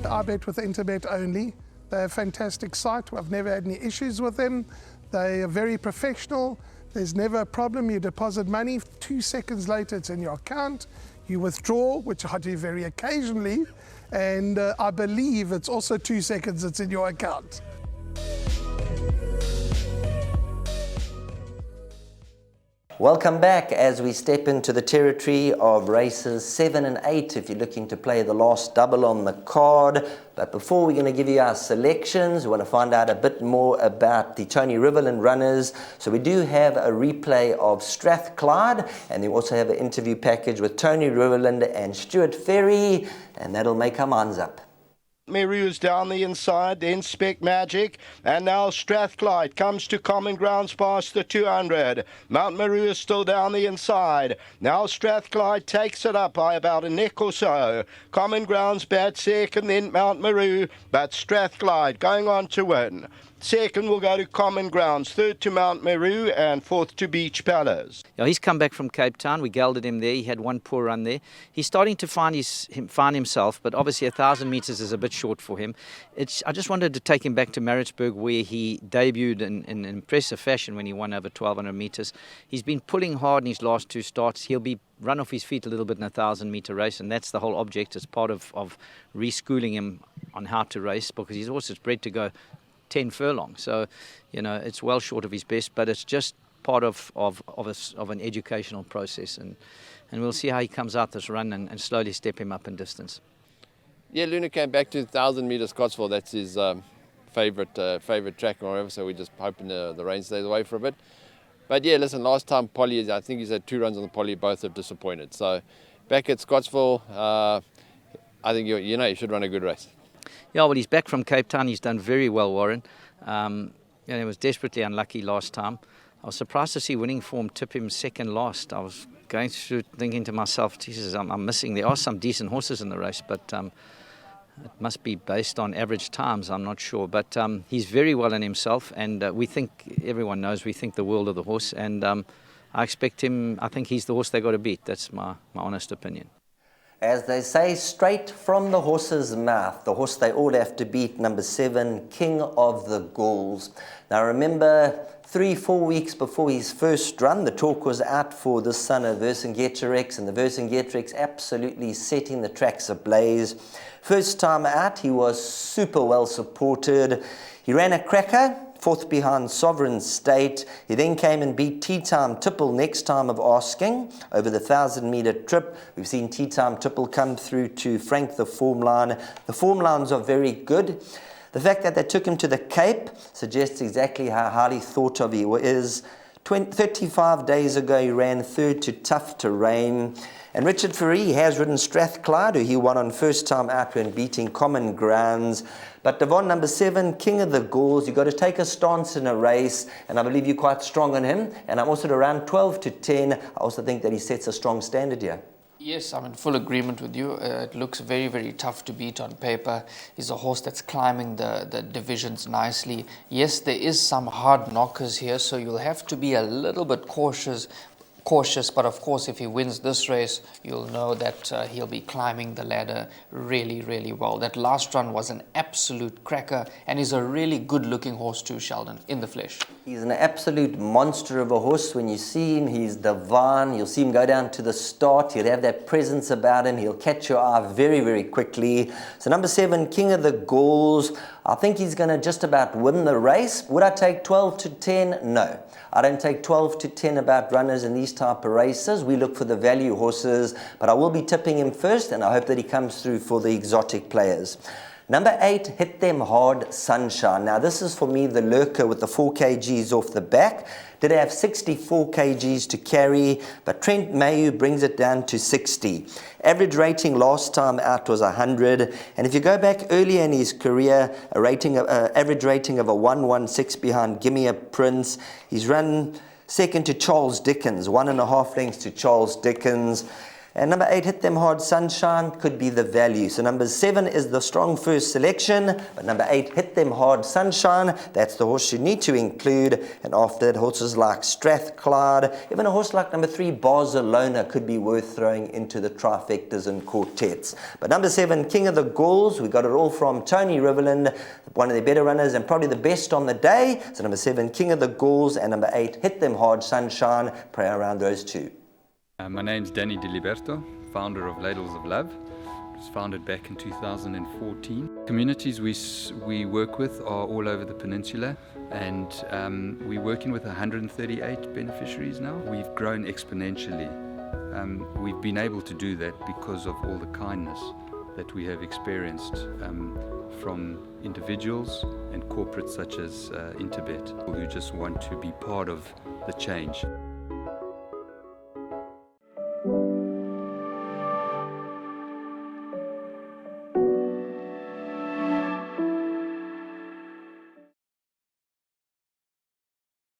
I bet with Interbet only. They're a fantastic site. I've never had any issues with them. They are very professional. There's never a problem. You deposit money, 2 seconds later it's in your account. You withdraw, which I do very occasionally, and I believe it's also 2 seconds it's in your account. Welcome back as we step into the territory of races 7 and 8 if you're looking to play the last double on the card. But before we're going to give you our selections, we want to find out a bit more about the Tony Riverland runners. So we do have a replay of Strathclyde, and we also have an interview package with Tony Riverland and Stuart Ferry, and that'll make our minds up. Meru's down the inside, then Spec Magic, and now Strathclyde comes to common grounds past the 200. Mount Meru is still down the inside. Now Strathclyde takes it up by about a neck or so. Common grounds bad second, then Mount Meru, but Strathclyde going on to win. Second will go to Common Grounds, third to Mount Meru, and fourth to Beach Palace. Yeah, he's come back from Cape Town. We gelded him there. He had one poor run there. He's starting to find himself, but obviously 1,000 metres is a bit short for him. I just wanted to take him back to Maritzburg, where he debuted in impressive fashion when he won over 1,200 metres. He's been pulling hard in his last 2 starts. He'll be run off his feet a little bit in a 1,000-metre race, and that's the whole object as part of reschooling him on how to race, because his horse is bred to go 10 furlongs, so it's well short of his best, but it's just part of an educational process, and we'll see how he comes out this run and slowly step him up in distance. Yeah, Luna came back to 1,000 metres Scottsville. That's his favourite track or whatever, so we're just hoping the rain stays away for a bit. But yeah, listen, last time Polly, I think he's had 2 runs on the Polly, both have disappointed. So back at Scottsville, I think you should run a good race. Yeah, well, he's back from Cape Town. He's done very well, Warren. He was desperately unlucky last time. I was surprised to see winning form tip him second last. I was going through thinking to myself, Jesus, I'm missing. There are some decent horses in the race, but it must be based on average times. I'm not sure. But he's very well in himself, and everyone knows we think the world of the horse. And I expect him, I think he's the horse they got to beat. That's my honest opinion. As they say, straight from the horse's mouth, the horse they all have to beat, number 7, King of the Gauls. Now remember, 3-4 weeks before his first run, the talk was out for the son of Vercingetorix, and the Vercingetorix absolutely setting the tracks ablaze. First time out, he was super well supported. He ran a cracker, 4th behind Sovereign State. He then came and beat Tea Time Tipple next time of asking over the 1,000-metre trip. We've seen Tea Time Tipple come through to frank the form line. The form lines are very good. The fact that they took him to the Cape suggests exactly how highly thought of he is. 35 days ago, he ran 3rd to Tough Terrain. And Richard Ferry has ridden Strathclyde, who he won on first time out when beating Common Grounds. But Devon, number 7, King of the Gauls, you've got to take a stance in a race, and I believe you're quite strong on him. And I'm also at around 12 to 10. I also think that he sets a strong standard here. Yes, I'm in full agreement with you. It looks very, very tough to beat on paper. He's a horse that's climbing the divisions nicely. Yes, there is some hard knockers here, so you'll have to be a little bit cautious, but of course if he wins this race, you'll know that he'll be climbing the ladder really, really well. That last run was an absolute cracker, and he's a really good looking horse too, Sheldon, in the flesh. He's an absolute monster of a horse. When you see him, he's divine. You'll see him go down to the start. He'll have that presence about him. He'll catch your eye very, very quickly. So number 7, King of the Gauls. I think he's going to just about win the race. Would I take 12 to 10? No. I don't take 12 to 10 about runners in these type of races. We look for the value horses, but I will be tipping him first, and I hope that he comes through for the exotic players. Number 8, Hit Them Hard, Sunshine. Now this is for me the lurker with the 4 kgs off the back. Did have 64 kgs to carry, but Trent Mayu brings it down to 60. Average rating last time out was 100, and if you go back earlier in his career, average rating of a 116 behind Gimme a Prince. He's run second to Charles Dickens, 1.5 lengths to Charles Dickens. And number 8, Hit Them Hard Sunshine, could be the value. So number 7 is the strong first selection, but number 8, Hit Them Hard Sunshine, that's the horse you need to include. And after that, horses like Strathclyde, even a horse like number 3, Barcelona, could be worth throwing into the trifectas and quartets. But number 7, King of the Gauls, we got it all from Tony Riverland, one of the better runners and probably the best on the day. So number 7, King of the Gauls, and number 8, Hit Them Hard Sunshine. Pray around those two. My name's Danny Diliberto, founder of Ladles of Love. It was founded back in 2014. Communities we work with are all over the peninsula, and we're working with 138 beneficiaries now. We've grown exponentially. We've been able to do that because of all the kindness that we have experienced from individuals and corporates such as Interbet, who just want to be part of the change.